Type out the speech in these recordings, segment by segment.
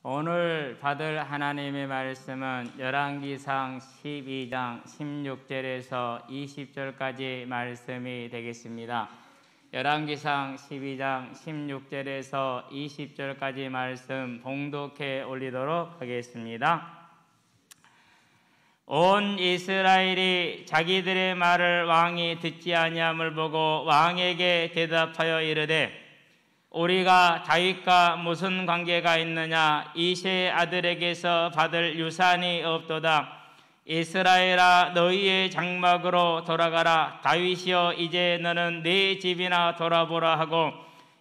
오늘 받을 하나님의 말씀은 열왕기상 12장 16절에서 20절까지 말씀이 되겠습니다. 열왕기상 12장 16절에서 20절까지 말씀 봉독해 올리도록 하겠습니다. 온 이스라엘이 자기들의 말을 왕이 듣지 아니함을 보고 왕에게 대답하여 이르되 우리가 다윗과 무슨 관계가 있느냐? 이새의 아들에게서 받을 유산이 없도다. 이스라엘아, 너희의 장막으로 돌아가라. 다윗이여, 이제 너는 네 집이나 돌아보라 하고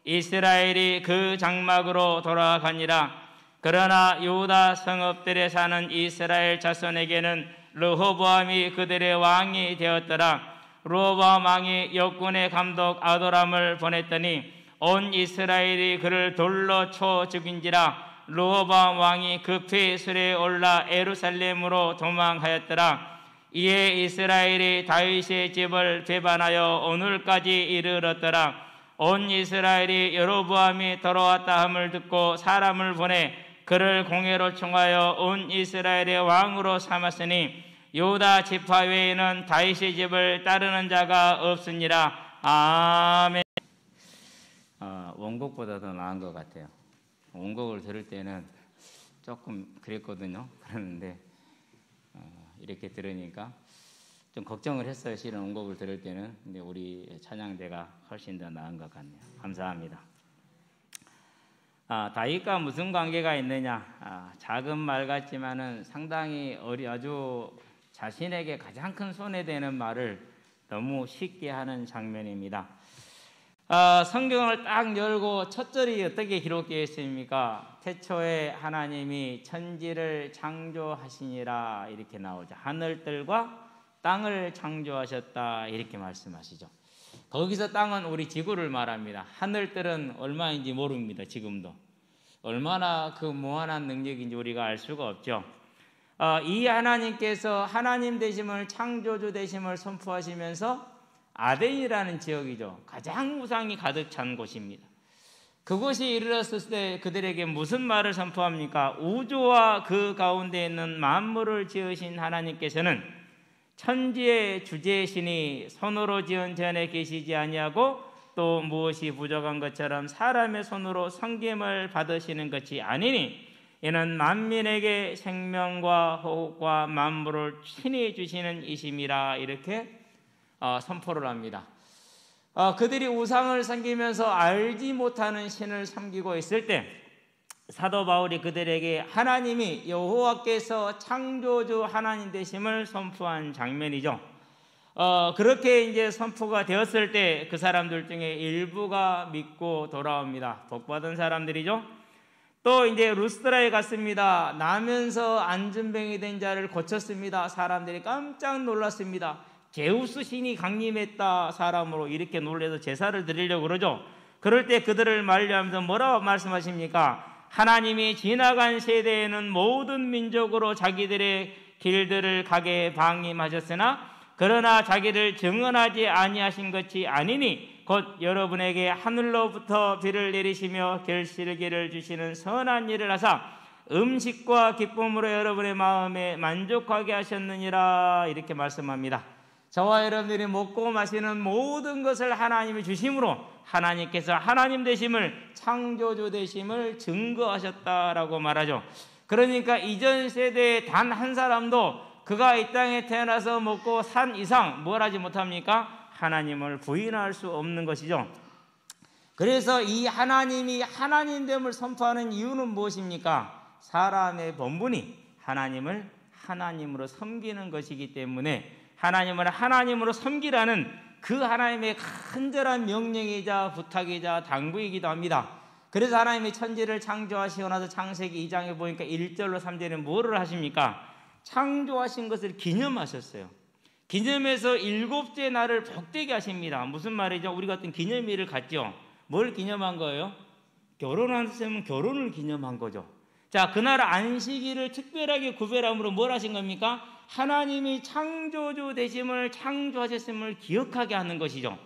이스라엘이 그 장막으로 돌아가니라. 그러나 유다 성읍들에 사는 이스라엘 자손에게는 르호보암이 그들의 왕이 되었더라. 르호보암 왕이 역군의 감독 아도람을 보냈더니 온 이스라엘이 그를 돌로 쳐 죽인지라. 르호보암 왕이 급히 수레에 올라 예루살렘으로 도망하였더라. 이에 이스라엘이 다윗의 집을 배반하여 오늘까지 이르렀더라. 온 이스라엘이 여로보암이 돌아왔다 함을 듣고 사람을 보내 그를 공회로 청하여 온 이스라엘의 왕으로 삼았으니 유다 지파 외에는 다윗의 집을 따르는 자가 없으니라. 아멘. 원곡보다 더 나은 것 같아요. 원곡을 들을 때는 조금 그랬거든요. 그러는데 이렇게 들으니까 좀 걱정을 했어요. 실은 원곡을 들을 때는. 근데 우리 찬양대가 훨씬 더 나은 것 같네요. 감사합니다. 다윗과 무슨 관계가 있느냐? 작은 말 같지만은 상당히 아주 자신에게 가장 큰 손해되는 말을 너무 쉽게 하는 장면입니다. 성경을 딱 열고 첫 절이 어떻게 기록되어 있습니까? 태초에 하나님이 천지를 창조하시니라 이렇게 나오죠. 하늘들과 땅을 창조하셨다 이렇게 말씀하시죠. 거기서 땅은 우리 지구를 말합니다. 하늘들은 얼마인지 모릅니다. 지금도 얼마나 그 무한한 능력인지 우리가 알 수가 없죠. 이 하나님께서 하나님 되심을, 창조주 되심을 선포하시면서 아덴이라는 지역이죠. 가장 우상이 가득 찬 곳입니다. 그곳이 이르렀을 때 그들에게 무슨 말을 선포합니까? 우주와 그 가운데 있는 만물을 지으신 하나님께서는 천지의 주제신이 손으로 지은 전에 계시지 아니하고 또 무엇이 부족한 것처럼 사람의 손으로 섬김을 받으시는 것이 아니니 이는 만민에게 생명과 호흡과 만물을 친히 주시는 이심이라 이렇게 선포를 합니다. 그들이 우상을 섬기면서 알지 못하는 신을 섬기고 있을 때 사도 바울이 그들에게 하나님이 여호와께서 창조주 하나님 되심을 선포한 장면이죠. 그렇게 이제 선포가 되었을 때 그 사람들 중에 일부가 믿고 돌아옵니다. 복받은 사람들이죠. 또 이제 루스드라에 갔습니다. 나면서 안전병이 된 자를 고쳤습니다. 사람들이 깜짝 놀랐습니다. 제우스 신이 강림했다 사람으로 이렇게 놀라서 제사를 드리려고 그러죠. 그럴 때 그들을 만류하면서 뭐라고 말씀하십니까? 하나님이 지나간 세대에는 모든 민족으로 자기들의 길들을 가게 방임하셨으나 그러나 자기를 증언하지 아니하신 것이 아니니 곧 여러분에게 하늘로부터 비를 내리시며 결실기를 주시는 선한 일을 하사 음식과 기쁨으로 여러분의 마음에 만족하게 하셨느니라 이렇게 말씀합니다. 저와 여러분들이 먹고 마시는 모든 것을 하나님이 주심으로 하나님께서 하나님 되심을, 창조주 되심을 증거하셨다라고 말하죠. 그러니까 이전 세대에 단 한 사람도 그가 이 땅에 태어나서 먹고 산 이상 뭘 하지 못합니까? 하나님을 부인할 수 없는 것이죠. 그래서 이 하나님이 하나님됨을 선포하는 이유는 무엇입니까? 사람의 본분이 하나님을 하나님으로 섬기는 것이기 때문에 하나님을 하나님으로 섬기라는 그 하나님의 간절한 명령이자 부탁이자 당부이기도 합니다. 그래서 하나님이 천지를 창조하시고 나서 창세기 2장에 보니까 1절로 3절에 뭐를 하십니까? 창조하신 것을 기념하셨어요. 기념해서 7째 날을 복되게 하십니다. 무슨 말이죠? 우리 같은 기념일을 갖죠. 뭘 기념한 거예요? 결혼한 사람은 결혼을 기념한 거죠. 자, 그날 안식일을 특별하게 구별함으로 뭘 하신 겁니까? 하나님이 창조주 되심을, 창조하셨음을 기억하게 하는 것이죠.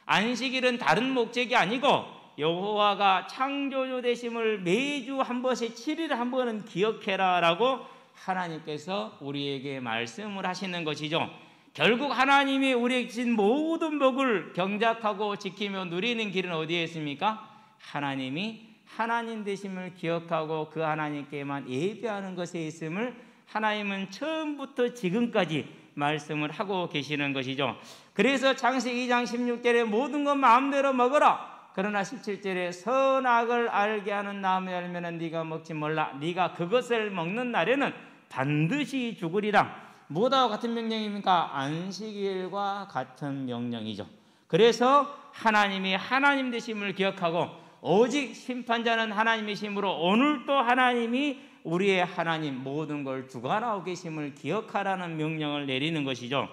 안식일은 다른 목적이 아니고 여호와가 창조주 되심을 매주 한 번씩 7일에 한 번은 기억해라 라고 하나님께서 우리에게 말씀을 하시는 것이죠. 결국 하나님이 우리에게 주신 모든 복을 경작하고 지키며 누리는 길은 어디에 있습니까? 하나님이 하나님 되심을 기억하고 그 하나님께만 예배하는 것에 있음을 하나님은 처음부터 지금까지 말씀을 하고 계시는 것이죠. 그래서 창세기 2장 16절에 모든 것 마음대로 먹어라. 그러나 17절에 선악을 알게 하는 나무 열매는 네가 먹지 말라. 네가 그것을 먹는 날에는 반드시 죽으리라. 뭐다와 같은 명령입니까? 안식일과 같은 명령이죠. 그래서 하나님이 하나님 되심을 기억하고 오직 심판자는 하나님이심으로 오늘도 하나님이 우리의 하나님 모든 걸 주관하고 계심을 기억하라는 명령을 내리는 것이죠.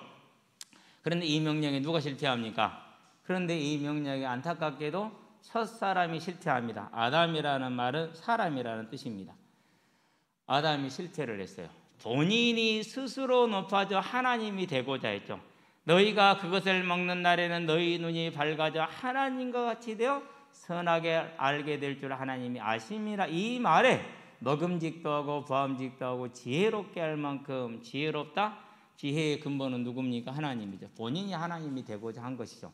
그런데 이 명령에 누가 실패합니까? 그런데 이 명령이 안타깝게도 첫 사람이 실패합니다. 아담이라는 말은 사람이라는 뜻입니다. 아담이 실패를 했어요. 본인이 스스로 높아져 하나님이 되고자 했죠. 너희가 그것을 먹는 날에는 너희 눈이 밝아져 하나님과 같이 되어 선하게 알게 될 줄 하나님이 아심이라. 이 말에 먹음직도 하고 보암직도 하고 지혜롭게 할 만큼 지혜롭다. 지혜의 근본은 누굽니까? 하나님이죠. 본인이 하나님이 되고자 한 것이죠.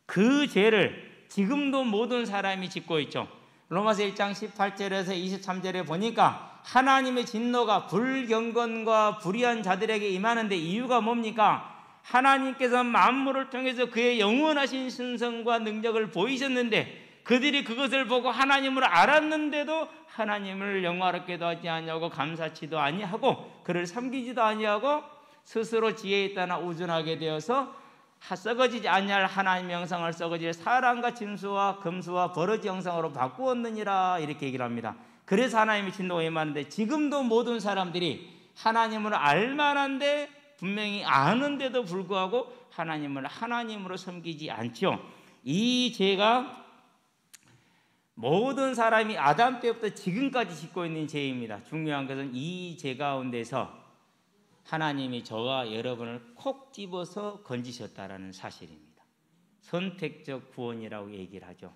그 죄를 지금도 모든 사람이 짓고 있죠. 로마서 1장 18절에서 23절에 보니까 하나님의 진노가 불경건과 불의한 자들에게 임하는데 이유가 뭡니까? 하나님께서 만물을 통해서 그의 영원하신 신성과 능력을 보이셨는데 그들이 그것을 보고 하나님을 알았는데도 하나님을 영화롭게도 하지 아니하고 감사치도 아니하고 그를 섬기지도 아니하고 스스로 지혜 있다나 우준하게 되어서 썩어지지 아니할 하나님의 형상을 썩어질 사람과 짐수와 금수와 버러지 형상으로 바꾸었느니라. 이렇게 얘기를 합니다. 그래서 하나님의 진노가 임하는데 지금도 모든 사람들이 하나님을 알만한데 분명히 아는데도 불구하고 하나님을 하나님으로 섬기지 않죠. 이 죄가 모든 사람이 아담 때부터 지금까지 짓고 있는 죄입니다. 중요한 것은 이 죄 가운데서 하나님이 저와 여러분을 콕 집어서 건지셨다라는 사실입니다. 선택적 구원이라고 얘기를 하죠.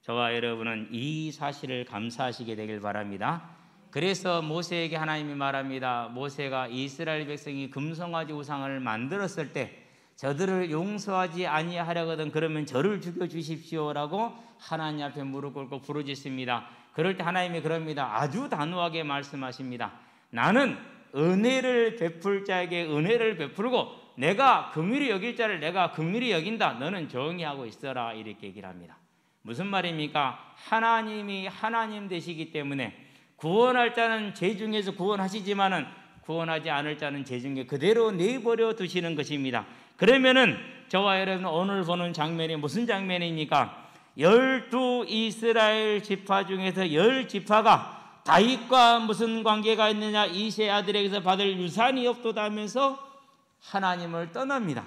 저와 여러분은 이 사실을 감사하시게 되길 바랍니다. 그래서 모세에게 하나님이 말합니다. 모세가 이스라엘 백성이 금송아지 우상을 만들었을 때 저들을 용서하지 아니하려거든 그러면 저를 죽여주십시오라고 하나님 앞에 무릎 꿇고 부르짖습니다. 그럴 때 하나님이 그럽니다. 아주 단호하게 말씀하십니다. 나는 은혜를 베풀 자에게 은혜를 베풀고 내가 긍휼히 여길 자를 내가 긍휼히 여긴다. 너는 조용히 하고 있어라. 이렇게 얘기를 합니다. 무슨 말입니까? 하나님이 하나님 되시기 때문에 구원할 자는 죄 중에서 구원하시지만은 구원하지 않을 자는 죄 중에 그대로 내버려 두시는 것입니다. 그러면은 저와 여러분 오늘 보는 장면이 무슨 장면입니까? 12 이스라엘 지파 중에서 10지파가 다윗과 무슨 관계가 있느냐? 이세 아들에게서 받을 유산이 없도다면서 하나님을 떠납니다.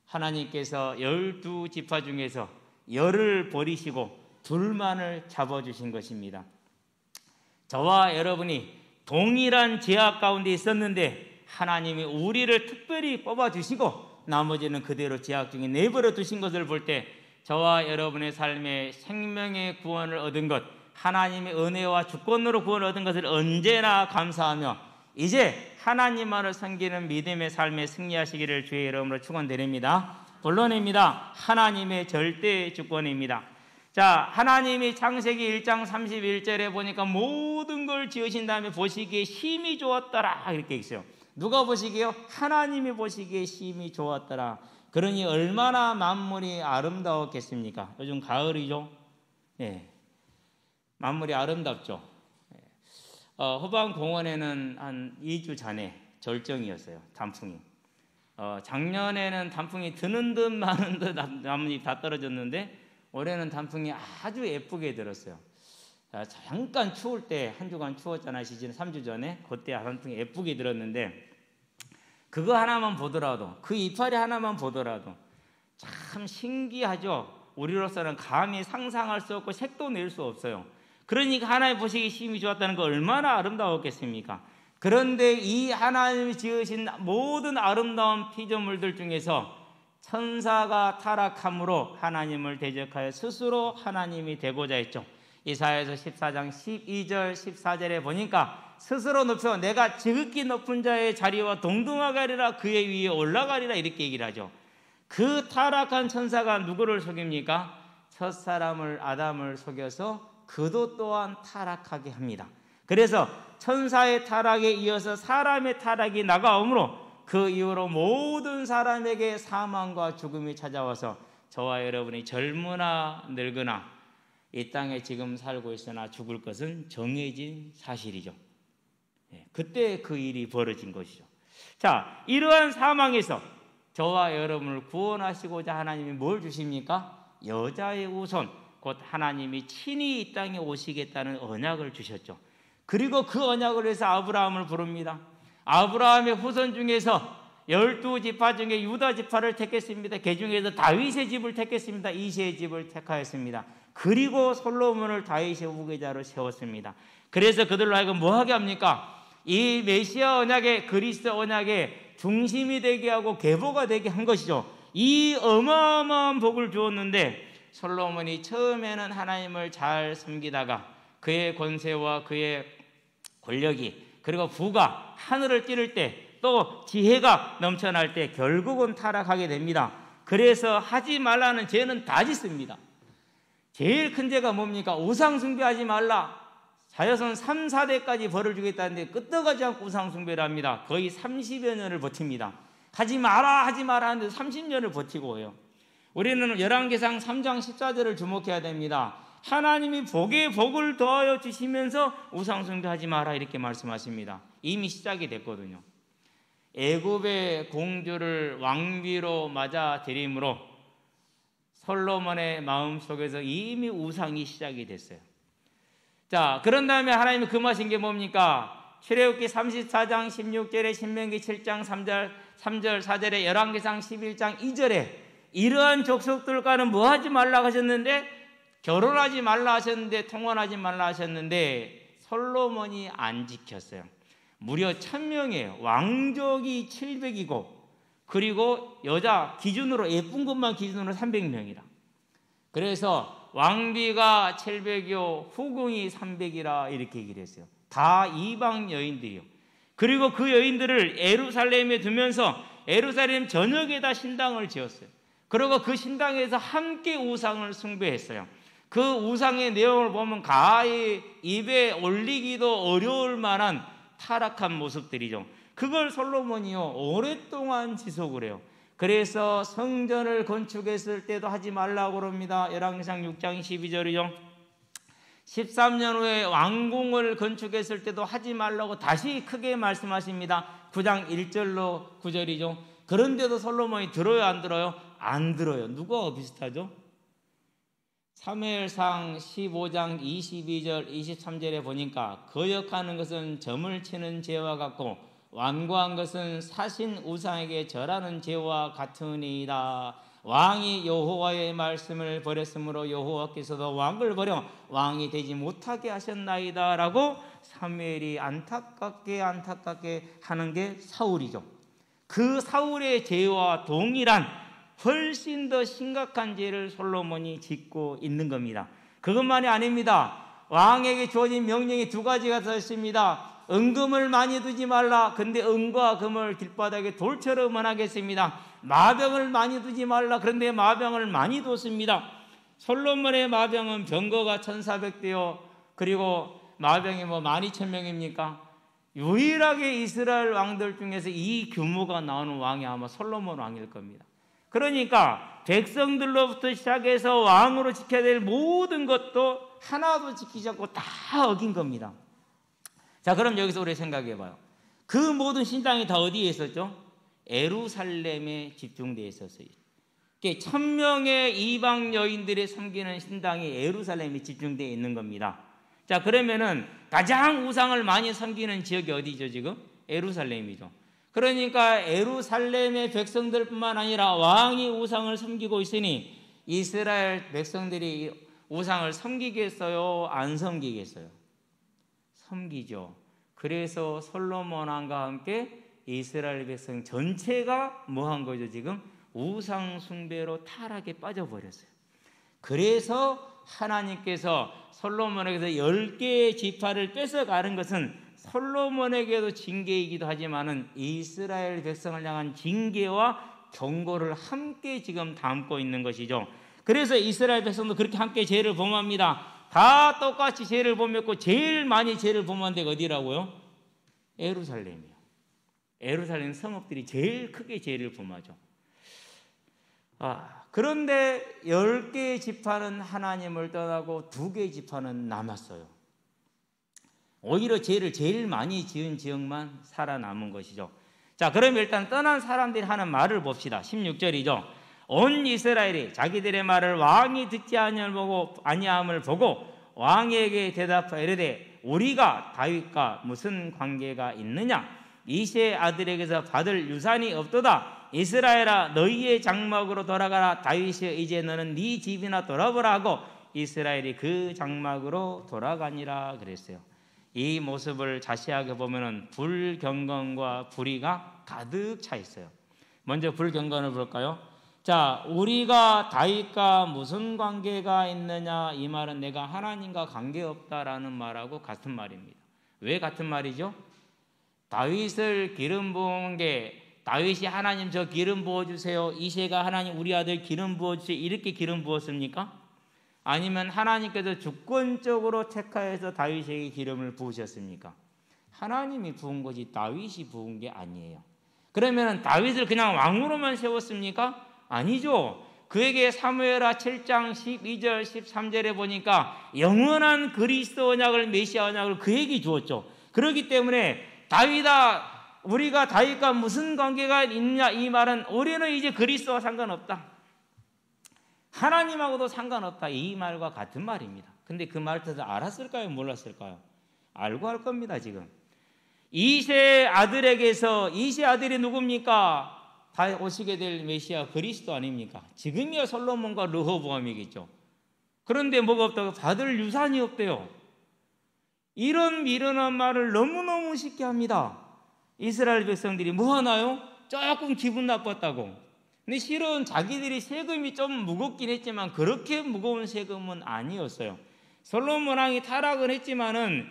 하나님께서 12지파 중에서 10을 버리시고 둘만을 잡아주신 것입니다. 저와 여러분이 동일한 죄악 가운데 있었는데 하나님이 우리를 특별히 뽑아주시고 나머지는 그대로 죄악 중에 내버려 두신 것을 볼 때 저와 여러분의 삶에 생명의 구원을 얻은 것, 하나님의 은혜와 주권으로 구원을 얻은 것을 언제나 감사하며 이제 하나님만을 섬기는 믿음의 삶에 승리하시기를 주의 이름으로 축원드립니다. 본론입니다. 하나님의 절대 주권입니다. 자, 하나님이 창세기 1장 31절에 보니까 모든 걸 지으신 다음에 보시기에 심히 좋았더라 이렇게 있어요. 누가 보시기에요? 하나님이 보시기에 심히 좋았더라. 그러니 얼마나 만물이 아름다웠겠습니까? 요즘 가을이죠. 예, 만물이 아름답죠. 호반 공원에는 한 2주 전에 절정이었어요. 단풍이. 작년에는 단풍이 드는 듯 마는 듯 나뭇잎 다 떨어졌는데 올해는 단풍이 아주 예쁘게 들었어요. 잠깐 추울 때 한 주간 추웠잖아요. 시즌 3주 전에 그때 단풍이 예쁘게 들었는데 그거 하나만 보더라도 그 이파리 하나만 보더라도 참 신기하죠. 우리로서는 감히 상상할 수 없고 색도 낼 수 없어요. 그러니까 하나님 보시기 심히 좋았다는 거 얼마나 아름다웠겠습니까? 그런데 이 하나님이 지으신 모든 아름다운 피조물들 중에서 천사가 타락함으로 하나님을 대적하여 스스로 하나님이 되고자 했죠. 이사야서 14장 12절 14절에 보니까 스스로 높여 내가 지극히 높은 자의 자리와 동등하게 하리라, 그의 위에 올라가리라, 이렇게 얘기를 하죠. 그 타락한 천사가 누구를 속입니까? 첫사람을 아담을 속여서 그도 또한 타락하게 합니다. 그래서 천사의 타락에 이어서 사람의 타락이 나가오므로 그 이후로 모든 사람에게 사망과 죽음이 찾아와서 저와 여러분이 젊으나 늙으나 이 땅에 지금 살고 있으나 죽을 것은 정해진 사실이죠. 그때 그 일이 벌어진 것이죠. 자, 이러한 사망에서 저와 여러분을 구원하시고자 하나님이 뭘 주십니까? 여자의 후손, 곧 하나님이 친히 이 땅에 오시겠다는 언약을 주셨죠. 그리고 그 언약을 위해서 아브라함을 부릅니다. 아브라함의 후손 중에서 12지파 중에 유다 지파를 택했습니다. 그 중에서 다윗의 집을 택했습니다. 이새의 집을 택하였습니다. 그리고 솔로몬을 다윗의 후계자로 세웠습니다. 그래서 그들로 하여금 뭐하게 합니까? 이 메시아 언약의, 그리스도 언약의 중심이 되게 하고 계보가 되게 한 것이죠. 이 어마어마한 복을 주었는데 솔로몬이 처음에는 하나님을 잘 섬기다가 그의 권세와 그의 권력이, 그리고 부가 하늘을 찌를 때, 또 지혜가 넘쳐날 때 결국은 타락하게 됩니다. 그래서 하지 말라는 죄는 다 짓습니다. 제일 큰 죄가 뭡니까? 우상 숭배하지 말라. 자여선 3, 4대까지 벌을 주겠다는데 끄떡하지 않고 우상 숭배를 합니다. 거의 30여 년을 버팁니다. 하지 마라 하는데 30년을 버티고 해요. 우리는 열왕기상 3장 14절을 주목해야 됩니다. 하나님이 복에 복을 더하여 주시면서 우상 숭배하지 마라, 이렇게 말씀하십니다. 이미 시작이 됐거든요. 애굽의 공주를 왕비로 맞아 들임으로 솔로몬의 마음속에서 이미 우상이 시작이 됐어요. 자, 그런 다음에 하나님이 금하신 게 뭡니까? 출애굽기 34장 16절에 신명기 7장 3절 4절에 열왕기상 11장 2절에 이러한 족속들과는 뭐 하지 말라 하셨는데, 결혼하지 말라 하셨는데, 통혼하지 말라 하셨는데 솔로몬이 안 지켰어요. 무려 1000명이에요. 왕족이 700이고 그리고 여자 기준으로, 예쁜 것만 기준으로 300명이라. 그래서 왕비가 700이요 후궁이 300이라 이렇게 얘기를 했어요. 다 이방 여인들이요. 그리고 그 여인들을 예루살렘에 두면서 예루살렘 전역에다 신당을 지었어요. 그리고 그 신당에서 함께 우상을 숭배했어요. 그 우상의 내용을 보면 가히 입에 올리기도 어려울 만한 타락한 모습들이죠. 그걸 솔로몬이요 오랫동안 지속을 해요. 그래서 성전을 건축했을 때도 하지 말라고 그럽니다. 열왕기상 6장 12절이죠. 13년 후에 왕궁을 건축했을 때도 하지 말라고 다시 크게 말씀하십니다. 9장 1절로 9절이죠. 그런데도 솔로몬이 들어요, 안 들어요? 안 들어요. 누구와 비슷하죠? 사무엘상 15장 22절 23절에 보니까 거역하는 것은 점을 치는 죄와 같고 완고한 것은 사신 우상에게 절하는 죄와 같으니이다. 왕이 여호와의 말씀을 버렸으므로 여호와께서도 왕을 버려 왕이 되지 못하게 하셨나이다 라고 사무엘이 안타깝게 하는 게 사울이죠. 그 사울의 죄와 동일한 훨씬 더 심각한 죄를 솔로몬이 짓고 있는 겁니다. 그것만이 아닙니다. 왕에게 주어진 명령이 두 가지가 더 있습니다. 은금을 많이 두지 말라. 근데 은과 금을 길바닥에 돌처럼 하겠습니다. 마병을 많이 두지 말라. 그런데 마병을 많이 뒀습니다. 솔로몬의 마병은 병거가 1400대요. 그리고 마병이 12,000명입니까? 유일하게 이스라엘 왕들 중에서 이 규모가 나오는 왕이 아마 솔로몬 왕일 겁니다. 그러니까 백성들로부터 시작해서 왕으로 지켜야 될 모든 것도 하나도 지키지 않고 다 어긴 겁니다. 자, 그럼 여기서 우리 생각해 봐요. 그 모든 신당이 다 어디에 있었죠? 예루살렘에 집중되어 있었어요. 1000명의 이방 여인들이 섬기는 신당이 예루살렘에 집중되어 있는 겁니다. 자, 그러면은 가장 우상을 많이 섬기는 지역이 어디죠? 지금 예루살렘이죠. 그러니까 예루살렘의 백성들뿐만 아니라 왕이 우상을 섬기고 있으니 이스라엘 백성들이 우상을 섬기겠어요? 안 섬기겠어요? 섬기죠. 그래서 솔로몬 왕과 함께 이스라엘 백성 전체가 뭐 한 거죠? 지금 우상 숭배로 타락에 빠져버렸어요. 그래서 하나님께서 솔로몬에게서 10개의 지파를 뺏어가는 것은 솔로몬에게도 징계이기도 하지만은 이스라엘 백성을 향한 징계와 경고를 함께 지금 담고 있는 것이죠. 그래서 이스라엘 백성도 그렇게 함께 죄를 범합니다. 다 똑같이 죄를 범했고 제일 많이 죄를 범한 데가 어디라고요? 예루살렘이요. 예루살렘 성읍들이 제일 크게 죄를 범하죠. 그런데 10개의 지파는 하나님을 떠나고 2개의 지파는 남았어요. 오히려 죄를 제일 많이 지은 지역만 살아남은 것이죠. 자, 그럼 일단 떠난 사람들이 하는 말을 봅시다. 16절이죠. 온 이스라엘이 자기들의 말을 왕이 듣지 아니함을 보고 왕에게 대답하여 이르되 우리가 다윗과 무슨 관계가 있느냐? 이새의 아들에게서 받을 유산이 없도다. 이스라엘아 너희의 장막으로 돌아가라. 다윗이 이제 너는 네 집이나 돌아보라 하고 이스라엘이 그 장막으로 돌아가니라 그랬어요. 이 모습을 자세하게 보면은 불경건과 불의가 가득 차 있어요. 먼저 불경건을 볼까요? 자, 우리가 다윗과 무슨 관계가 있느냐? 이 말은 내가 하나님과 관계없다라는 말하고 같은 말입니다. 왜 같은 말이죠? 다윗을 기름 부은 게 다윗이 하나님 저 기름 부어주세요. 이새가 하나님 우리 아들 기름 부어주세요. 이렇게 기름 부었습니까? 아니면 하나님께서 주권적으로 택하여서 다윗에게 기름을 부으셨습니까? 하나님이 부은 것이 다윗이 부은 게 아니에요. 그러면 다윗을 그냥 왕으로만 세웠습니까? 아니죠. 그에게 사무엘하 7장 12절 13절에 보니까 영원한 그리스도 언약을 메시아 언약을 그에게 주었죠. 그렇기 때문에 다윗아 우리가 다윗과 무슨 관계가 있냐 이 말은 우리는 이제 그리스도와 상관없다. 하나님하고도 상관없다. 이 말과 같은 말입니다. 근데 그 말을 듣고 알았을까요? 몰랐을까요? 알고 할 겁니다. 지금 이새 아들에게서 이새 아들이 누굽니까? 다 오시게 될 메시아 그리스도 아닙니까? 지금이야 솔로몬과 르호보암이겠죠. 그런데 뭐가 없다고? 받을 유산이 없대요. 이런 미련한 말을 너무너무 쉽게 합니다. 이스라엘 백성들이 뭐 하나요? 조금 기분 나빴다고. 근데 실은 자기들이 세금이 좀 무겁긴 했지만 그렇게 무거운 세금은 아니었어요. 솔로몬 왕이 타락을 했지만은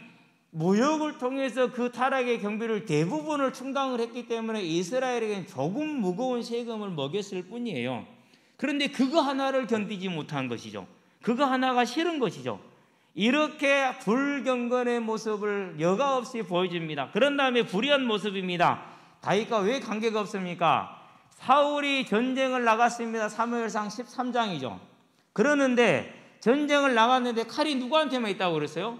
무역을 통해서 그 타락의 경비를 대부분을 충당을 했기 때문에 이스라엘에게는 조금 무거운 세금을 먹였을 뿐이에요. 그런데 그거 하나를 견디지 못한 것이죠. 그거 하나가 싫은 것이죠. 이렇게 불경건의 모습을 여과 없이 보여줍니다. 그런 다음에 불의한 모습입니다. 다윗과 왜 관계가 없습니까? 사울이 전쟁을 나갔습니다. 사무엘상 13장이죠. 그러는데 전쟁을 나갔는데 칼이 누구한테만 있다고 그랬어요?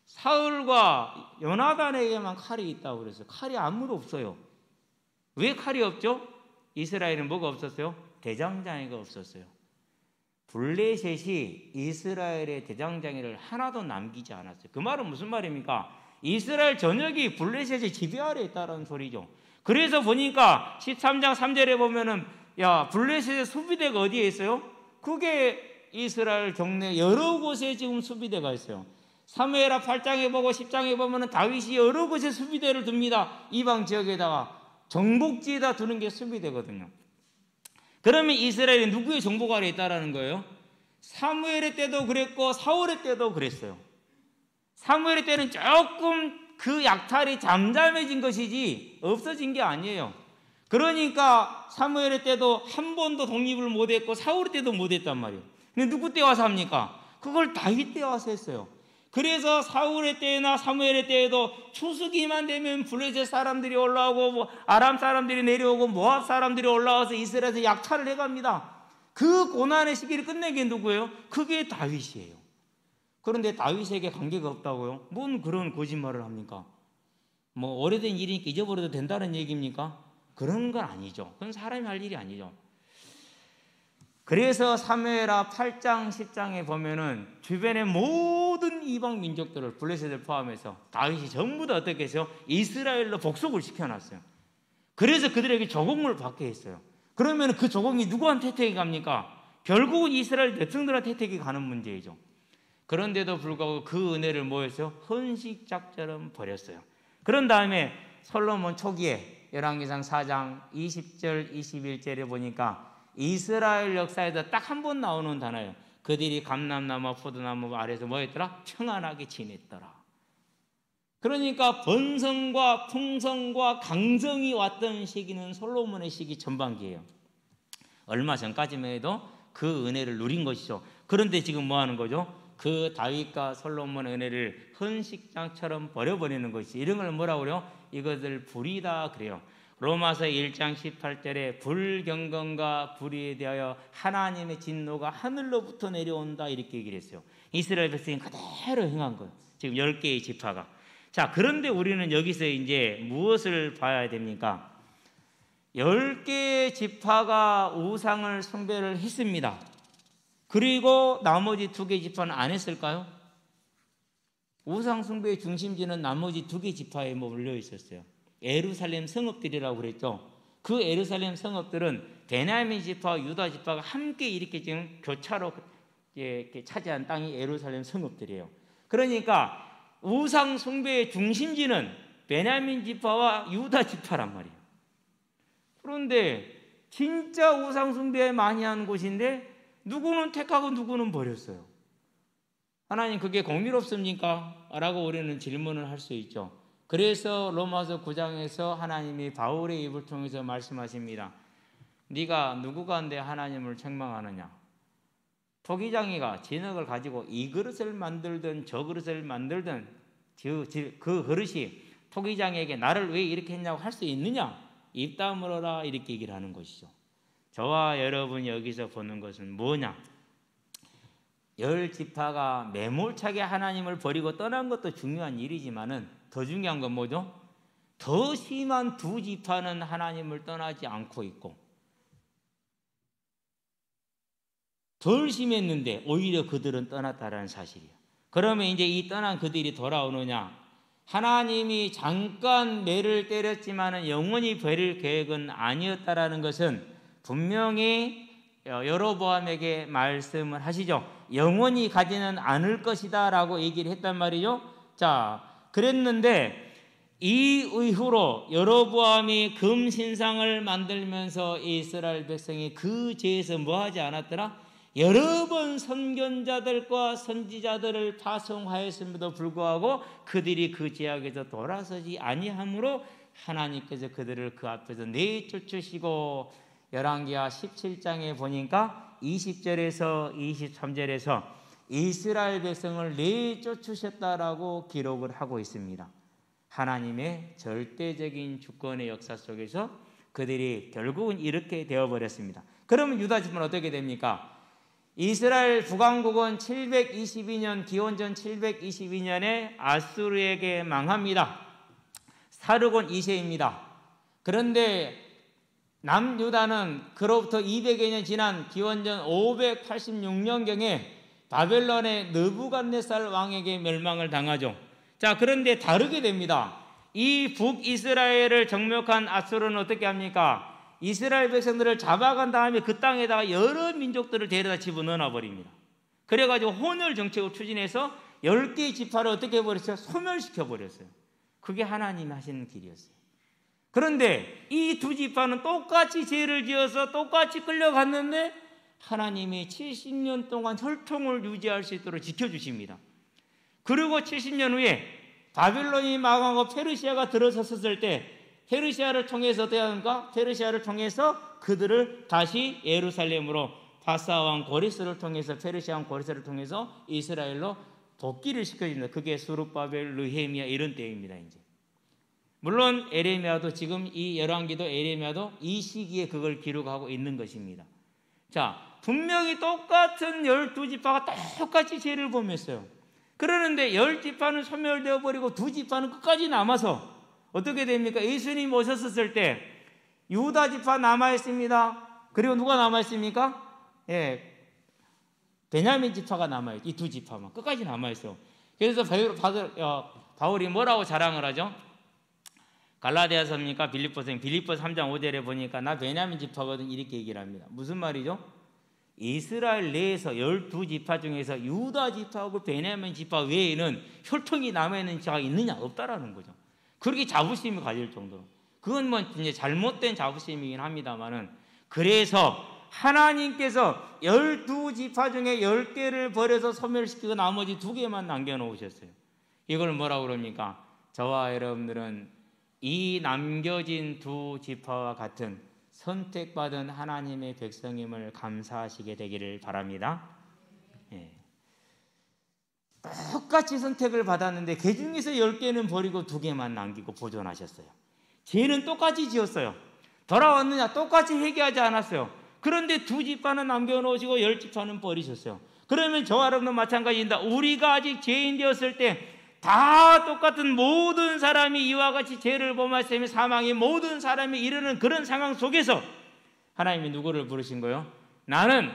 사울과 요나단에게만 칼이 있다고 그랬어요. 칼이 아무도 없어요. 왜 칼이 없죠? 이스라엘은 뭐가 없었어요? 대장장이가 없었어요. 블레셋이 이스라엘의 대장장이를 하나도 남기지 않았어요. 그 말은 무슨 말입니까? 이스라엘 전역이 블레셋의 지배 아래에 있다는 소리죠. 그래서 보니까 13장 3절에 보면은 블레셋의 수비대가 어디에 있어요? 그게 이스라엘 경내 여러 곳에 지금 수비대가 있어요. 사무엘하 8장에 보고 10장에 보면은 다윗이 여러 곳에 수비대를 둡니다. 이방 지역에다가 정복지에다 두는 게 수비대거든요. 그러면 이스라엘이 누구의 정복 아래에 있다라는 거예요? 사무엘의 때도 그랬고 사울의 때도 그랬어요. 사무엘의 때는 조금 그 약탈이 잠잠해진 것이지 없어진 게 아니에요. 그러니까 사무엘의 때도 한 번도 독립을 못했고 사울의 때도 못했단 말이에요. 근데 누구 때 와서 합니까? 그걸 다윗 때 와서 했어요. 그래서 사울의 때나 사무엘의 때에도 추수기만 되면 블레셋 사람들이 올라오고 아람 사람들이 내려오고 모압 사람들이 올라와서 이스라엘에서 약탈을 해갑니다. 그 고난의 시기를 끝낸 게 누구예요? 그게 다윗이에요. 그런데 다윗에게 관계가 없다고요? 뭔 그런 거짓말을 합니까? 뭐 오래된 일이니까 잊어버려도 된다는 얘기입니까? 그런 건 아니죠. 그건 사람이 할 일이 아니죠. 그래서 사무엘하 8장 10장에 보면은 주변의 모든 이방 민족들을 블레셋을 포함해서 다윗이 전부 다 어떻게 해서 이스라엘로 복속을 시켜놨어요. 그래서 그들에게 조공을 받게 했어요. 그러면 그 조공이 누구한테 혜택이 갑니까? 결국은 이스라엘 백성들한테 혜택이 가는 문제이죠. 그런데도 불구하고 그 은혜를 뭐했어요? 헌식작처럼 버렸어요. 그런 다음에 솔로몬 초기에 열왕기상 4장 20절 21절에 보니까 이스라엘 역사에서 딱 한 번 나오는 단어예요. 그들이 감람나무 포도나무 아래서 뭐 했더라? 평안하게 지냈더라. 그러니까 번성과 풍성과 강성이 왔던 시기는 솔로몬의 시기 전반기예요. 얼마 전까지만 해도 그 은혜를 누린 것이죠. 그런데 지금 뭐 하는 거죠? 그 다윗과 솔로몬의 은혜를 헌식장처럼 버려버리는 것이, 이런 걸 뭐라고 그래요? 이것을 불이다 그래요. 로마서 1장 18절에 불경건과 불의에 대하여 하나님의 진노가 하늘로부터 내려온다 이렇게 얘기를 했어요. 이스라엘 백성이 그대로 행한 거예요. 지금 10개의 지파가. 자, 그런데 우리는 여기서 이제 무엇을 봐야 됩니까? 10개의 지파가 우상을 숭배를 했습니다. 그리고 나머지 2개 지파는 안 했을까요? 우상 숭배의 중심지는 나머지 2개 지파에 몰려 있었어요. 예루살렘 성읍들이라고 그랬죠. 그 예루살렘 성읍들은 베냐민 지파와 유다 지파가 함께 이렇게 지금 교차로 이렇게 차지한 땅이 예루살렘 성읍들이에요. 그러니까 우상 숭배의 중심지는 베냐민 지파와 유다 지파란 말이에요. 그런데 진짜 우상 숭배 많이 하는 곳인데 누구는 택하고 누구는 버렸어요. 하나님 그게 공의롭습니까? 라고 우리는 질문을 할 수 있죠. 그래서 로마서 9장에서 하나님이 바울의 입을 통해서 말씀하십니다. 네가 누구 가운데 하나님을 책망하느냐? 토기장이가 진흙을 가지고 이 그릇을 만들든 저 그릇을 만들든 그 그릇이 토기장에게 나를 왜 이렇게 했냐고 할 수 있느냐? 입 다물어라 이렇게 얘기를 하는 것이죠. 저와 여러분이 여기서 보는 것은 뭐냐? 10지파가 매몰차게 하나님을 버리고 떠난 것도 중요한 일이지만은 더 중요한 건 뭐죠? 더 심한 2지파는 하나님을 떠나지 않고 있고 덜 심했는데 오히려 그들은 떠났다라는 사실이에요. 그러면 이제 이 떠난 그들이 돌아오느냐? 하나님이 잠깐 매를 때렸지만은 영원히 버릴 계획은 아니었다라는 것은 분명히 여로보암에게 말씀을 하시죠. 영원히 가지는 않을 것이다 라고 얘기를 했단 말이죠. 자, 그랬는데 이 이후로 여로보암이 금신상을 만들면서 이스라엘 백성이 그 죄에서 뭐 하지 않았더라? 여러 번 선견자들과 선지자들을 파송하였음에도 불구하고 그들이 그 죄악에서 돌아서지 아니하므로 하나님께서 그들을 그 앞에서 내쫓으시고 열왕기하 17장에 보니까 20절에서 23절에서 이스라엘 백성을 내쫓으셨다라고 기록을 하고 있습니다. 하나님의 절대적인 주권의 역사 속에서 그들이 결국은 이렇게 되어버렸습니다. 그러면 유다 지파는 어떻게 됩니까? 이스라엘 북왕국은 722년 기원전 722년에 아수르에게 망합니다. 사르곤 2세입니다. 그런데 남유다는 그로부터 200여 년 지난 기원전 586년경에 바벨론의 느부갓네살 왕에게 멸망을 당하죠. 자, 그런데 다르게 됩니다. 이 북이스라엘을 정복한 아수르는 어떻게 합니까? 이스라엘 백성들을 잡아간 다음에 그 땅에다가 여러 민족들을 데려다 집어넣어 버립니다. 그래가지고 혼혈 정책을 추진해서 10개의 지파를 어떻게 해버렸어요? 소멸시켜 버렸어요. 그게 하나님이 하시는 길이었어요. 그런데 이 2지파는 똑같이 죄를 지어서 똑같이 끌려갔는데 하나님이 70년 동안 혈통을 유지할 수 있도록 지켜주십니다. 그리고 70년 후에 바빌론이 망하고 페르시아가 들어섰을 때 페르시아를 통해서 어떻게 하는가? 페르시아를 통해서 그들을 다시 예루살렘으로 바사왕 고레스를 통해서 페르시아 왕 고레스를 통해서 이스라엘로 복귀를 시켜줍니다. 그게 스룹바벨, 느헤미야 이런 때입니다. 이제 물론 에레미야도 지금 이 열왕기도 에레미야도 이 시기에 그걸 기록하고 있는 것입니다. 자, 분명히 똑같은 12지파가 똑같이 죄를 범했어요. 그러는데 10지파는 소멸되어 버리고 2지파는 끝까지 남아서 어떻게 됩니까? 예수님 오셨을 때 유다 지파 남아 있습니다. 그리고 누가 남아 있습니까? 베냐민 지파가 남아 있죠. 이 2지파만 끝까지 남아 있어. 그래서 바울이 뭐라고 자랑을 하죠? 갈라디아서입니까? 빌립보서 3장 5절에 보니까 나 베냐민 지파거든 이렇게 얘기를 합니다. 무슨 말이죠? 이스라엘 내에서 12지파 중에서 유다 지파하고 베냐민 지파 외에는 혈통이 남아있는 지파가 있느냐? 없다라는 거죠. 그렇게 자부심이 가질 정도로. 그건 뭐 이제 잘못된 자부심이긴 합니다만은 그래서 하나님께서 12지파 중에 10개를 버려서 소멸시키고 나머지 2개만 남겨놓으셨어요. 이걸 뭐라고 그럽니까? 저와 여러분들은 이 남겨진 2지파와 같은 선택받은 하나님의 백성임을 감사하시게 되기를 바랍니다. 예. 똑같이 선택을 받았는데 그 중에서 10개는 버리고 2개만 남기고 보존하셨어요. 죄는 똑같이 지었어요. 돌아왔느냐? 똑같이 회개하지 않았어요. 그런데 2지파는 남겨놓으시고 10지파는 버리셨어요. 그러면 저와 여러분도 마찬가지입니다. 우리가 아직 죄인 되었을 때 다 똑같은 모든 사람이 이와 같이 죄를 범하시며 사망이 모든 사람이 이르는 그런 상황 속에서 하나님이 누구를 부르신 거예요? 나는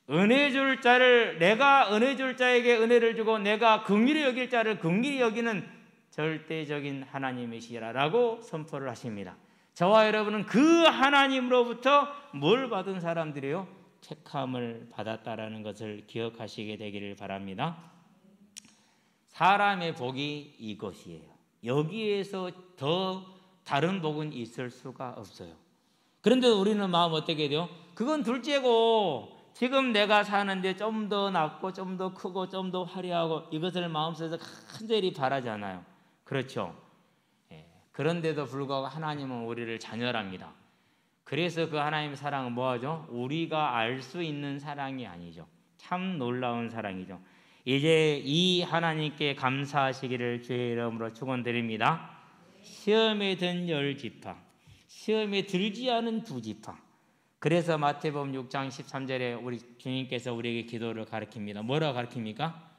은혜 줄 자를, 내가 은혜 줄 자에게 은혜를 주고 내가 긍휼히 여길 자를 긍휼히 여기는 절대적인 하나님이시라라고 선포를 하십니다. 저와 여러분은 그 하나님으로부터 뭘 받은 사람들이요? 택함을 받았다라는 것을 기억하시게 되기를 바랍니다. 사람의 복이 이것이에요. 여기에서 더 다른 복은 있을 수가 없어요. 그런데 우리는 마음 어떻게 돼요? 그건 둘째고 지금 내가 사는데 좀 더 낫고 좀 더 크고 좀 더 화려하고 이것을 마음속에서 간절히 바라잖아요. 그렇죠? 그런데도 불구하고 하나님은 우리를 자녀랍니다. 그래서 그 하나님의 사랑은 뭐하죠? 우리가 알 수 있는 사랑이 아니죠. 참 놀라운 사랑이죠. 이제 이 하나님께 감사하시기를 주의 이름으로 축원드립니다. 시험에 든 10지파, 시험에 들지 않은 2지파. 그래서 마태복음 6장 13절에 우리 주님께서 우리에게 기도를 가르칩니다. 뭐라고 가르칩니까?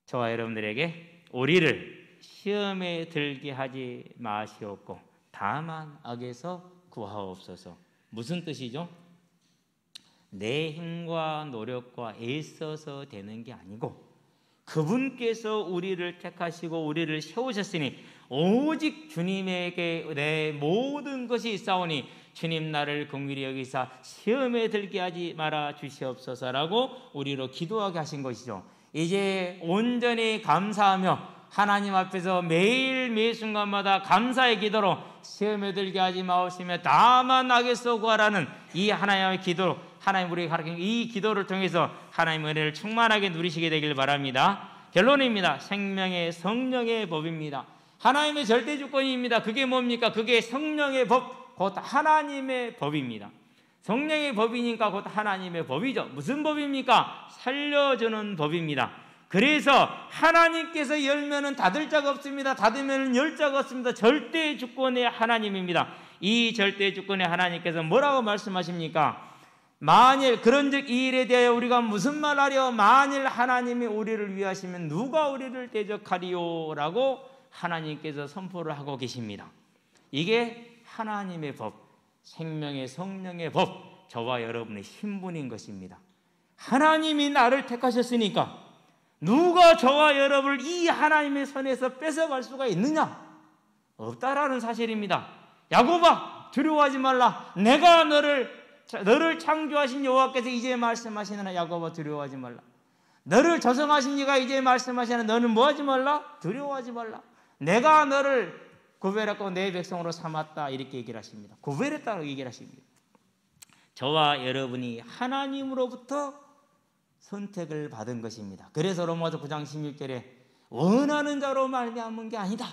저와 여러분들에게 우리를 시험에 들게 하지 마시옵고 다만 악에서 구하옵소서. 무슨 뜻이죠? 내 힘과 노력과 애써서 되는 게 아니고 그분께서 우리를 택하시고 우리를 세우셨으니 오직 주님에게 내 모든 것이 있사오니 주님 나를 긍휼히 여기사 시험에 들게 하지 말아 주시옵소서라고 우리로 기도하게 하신 것이죠. 이제 온전히 감사하며 하나님 앞에서 매일 매 순간마다 감사의 기도로 시험에 들게 하지 마옵시며 다만 악에서 구하라는 이 하나님의 기도, 하나님 우리에게 가르친 이 기도를 통해서 하나님의 은혜를 충만하게 누리시게 되길 바랍니다. 결론입니다. 생명의 성령의 법입니다. 하나님의 절대 주권입니다. 그게 뭡니까? 그게 성령의 법, 곧 하나님의 법입니다. 성령의 법이니까 곧 하나님의 법이죠. 무슨 법입니까? 살려주는 법입니다. 그래서 하나님께서 열면은 닫을 자가 없습니다. 닫으면은 열 자가 없습니다. 절대 주권의 하나님입니다. 이 절대 주권의 하나님께서 뭐라고 말씀하십니까? 만일 그런즉 이 일에 대하여 우리가 무슨 말하려? 만일 하나님이 우리를 위하시면 누가 우리를 대적하리요? 라고 하나님께서 선포를 하고 계십니다. 이게 하나님의 법, 생명의 성령의 법, 저와 여러분의 신분인 것입니다. 하나님이 나를 택하셨으니까 누가 저와 여러분을 이 하나님의 손에서 뺏어갈 수가 있느냐? 없다라는 사실입니다. 야곱아, 두려워하지 말라. 내가 너를 창조하신 여호와께서 이제 말씀하시느냐? 야곱아, 두려워하지 말라. 너를 조성하신 이가 이제 말씀하시느냐? 너는 뭐하지 말라? 두려워하지 말라. 내가 너를 구별했고 내 백성으로 삼았다. 이렇게 얘기를 하십니다. 구별했다고 얘기를 하십니다. 저와 여러분이 하나님으로부터 선택을 받은 것입니다. 그래서 로마서 9장 16절에 원하는 자로 말미암은 게 아니다.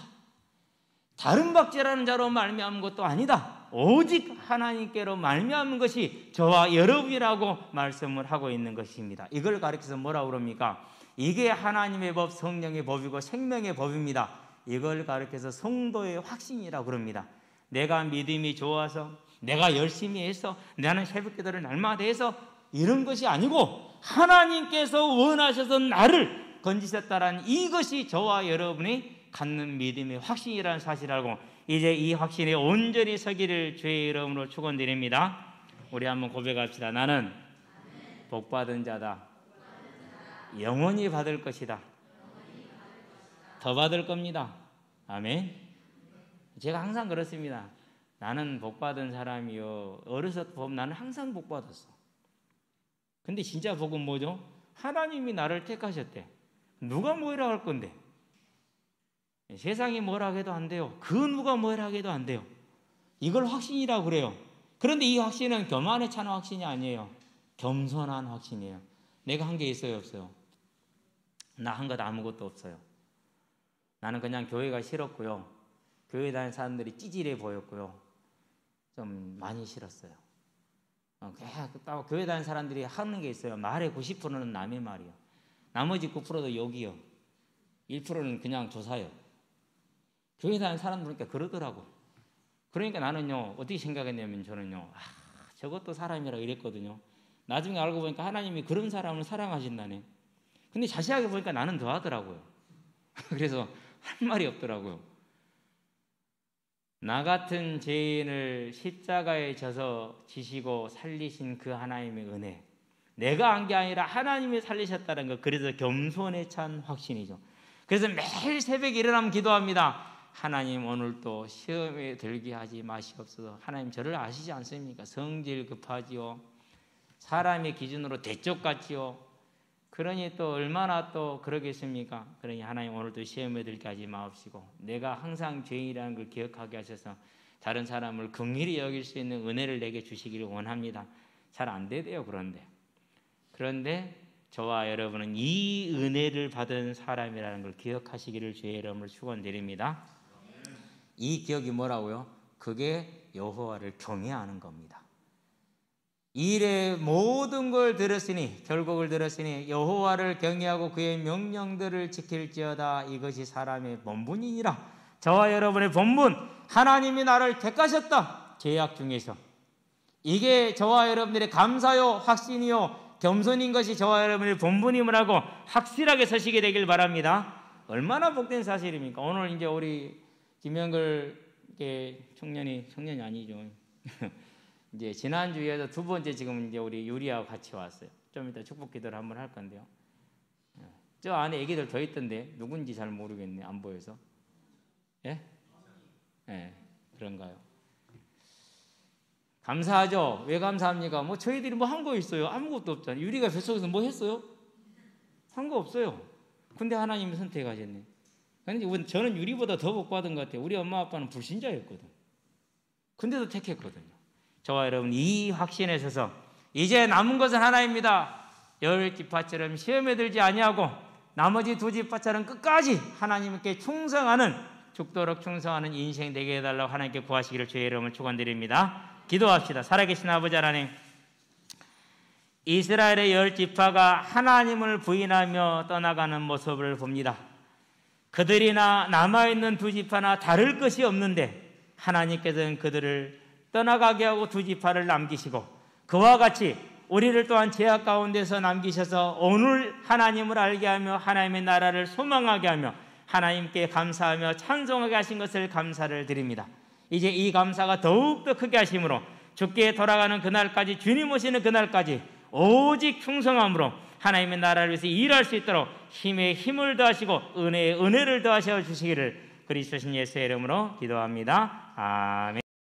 다른 박제라는 자로 말미암은 것도 아니다. 오직 하나님께로 말미암은 것이 저와 여러분이라고 말씀을 하고 있는 것입니다. 이걸 가르쳐서 뭐라고 그럽니까? 이게 하나님의 법, 성령의 법이고 생명의 법입니다. 이걸 가르쳐서 성도의 확신이라고 그럽니다. 내가 믿음이 좋아서, 내가 열심히 해서, 나는 새벽기도를 날마다 해서 이런 것이 아니고 하나님께서 원하셔서 나를 건지셨다라는 이것이 저와 여러분이 갖는 믿음의 확신이라는 사실을 알고 이제 이 확신에 온전히 서기를 주의 이름으로 축원드립니다. 우리 한번 고백합시다. 나는 복받은 자다. 영원히 받을 것이다. 더 받을 겁니다. 아멘. 제가 항상 그렇습니다. 나는 복받은 사람이요. 어려서부터 보면 나는 항상 복받았어. 근데 진짜 복은 뭐죠? 하나님이 나를 택하셨대. 누가 뭐라 할 건데? 세상이 뭐라 해도 안 돼요. 그 누가 뭐라 해도 안 돼요. 이걸 확신이라고 그래요. 그런데 이 확신은 교만에 찬 확신이 아니에요. 겸손한 확신이에요. 내가 한 게 있어요, 없어요? 나 한 것 아무것도 없어요. 나는 그냥 교회가 싫었고요. 교회 다니는 사람들이 찌질해 보였고요. 좀 많이 싫었어요. 교회 다니는 사람들이 하는 게 있어요. 말의 90%는 남의 말이요. 나머지 9%도 욕이요. 1%는 그냥 조사요. 교회 다니는 사람들 보니까 그러더라고. 그러니까 나는요, 어떻게 생각했냐면 저는요, 저것도 사람이라 이랬거든요. 나중에 알고 보니까 하나님이 그런 사람을 사랑하신다네. 근데 자세하게 보니까 나는 더 하더라고요. 그래서 할 말이 없더라고요. 나 같은 죄인을 십자가에 져서 지시고 살리신 그 하나님의 은혜, 내가 한 게 아니라 하나님이 살리셨다는 것, 그래서 겸손에 찬 확신이죠. 그래서 매일 새벽에 일어나면 기도합니다. 하나님, 오늘도 시험에 들게 하지 마시옵소서. 하나님, 저를 아시지 않습니까? 성질 급하지요, 사람의 기준으로 대쪽같지요. 그러니 또 얼마나 또 그러겠습니까? 그러니 하나님, 오늘도 시험에 들게 하지 마옵시고, 내가 항상 죄인이라는 걸 기억하게 하셔서 다른 사람을 긍휼히 여길 수 있는 은혜를 내게 주시기를 원합니다. 잘 안 되대요. 그런데 저와 여러분은 이 은혜를 받은 사람이라는 걸 기억하시기를 주의 이름으로 축원드립니다. 이 기억이 뭐라고요? 그게 여호와를 경외하는 겁니다. 이 일의 모든 걸 들었으니, 결국을 들었으니 여호와를 경외하고 그의 명령들을 지킬지어다. 이것이 사람의 본분이니라. 저와 여러분의 본분, 하나님이 나를 택하셨다. 죄악 중에서. 이게 저와 여러분들의 감사요, 확신이요, 겸손인 것이 저와 여러분의 본분임을 하고 확실하게 서시게 되길 바랍니다. 얼마나 복된 사실입니까? 오늘 이제 우리 김영걸 청년이 아니죠. 이제 지난주에도 두 번째 지금 이제 우리 유리하고 같이 왔어요. 좀 이따 축복 기도를 한번 할 건데요. 저 안에 애기들 더 있던데 누군지 잘 모르겠네. 안 보여서. 예? 예, 그런가요? 감사하죠. 왜 감사합니까? 뭐 저희들이 뭐 한 거 있어요? 아무것도 없잖아요. 유리가 뱃속에서 뭐 했어요? 한 거 없어요. 근데 하나님이 선택하셨네. 근데 저는 유리보다 더 복 받은 것 같아요. 우리 엄마 아빠는 불신자였거든. 근데도 택했거든요. 저와 여러분, 이 확신에 서서 이제 남은 것은 하나입니다. 열 지파처럼 시험에 들지 아니하고 나머지 두 지파처럼 끝까지 하나님께 충성하는, 죽도록 충성하는 인생 되게 해달라고 하나님께 구하시기를 주의 이름으로 축원드립니다. 기도합시다. 살아계신 아버지 하나님, 이스라엘의 열 지파가 하나님을 부인하며 떠나가는 모습을 봅니다. 그들이나 남아있는 두 지파나 다를 것이 없는데 하나님께서는 그들을 떠나가게 하고 두 지파를 남기시고, 그와 같이 우리를 또한 죄악 가운데서 남기셔서 오늘 하나님을 알게 하며 하나님의 나라를 소망하게 하며 하나님께 감사하며 찬송하게 하신 것을 감사를 드립니다. 이제 이 감사가 더욱더 크게 하심으로 주께 돌아가는 그날까지, 주님 오시는 그날까지 오직 충성함으로 하나님의 나라를 위해서 일할 수 있도록 힘에 힘을 더하시고 은혜에 은혜를 더하셔 주시기를 그리스도 신 예수의 이름으로 기도합니다. 아멘.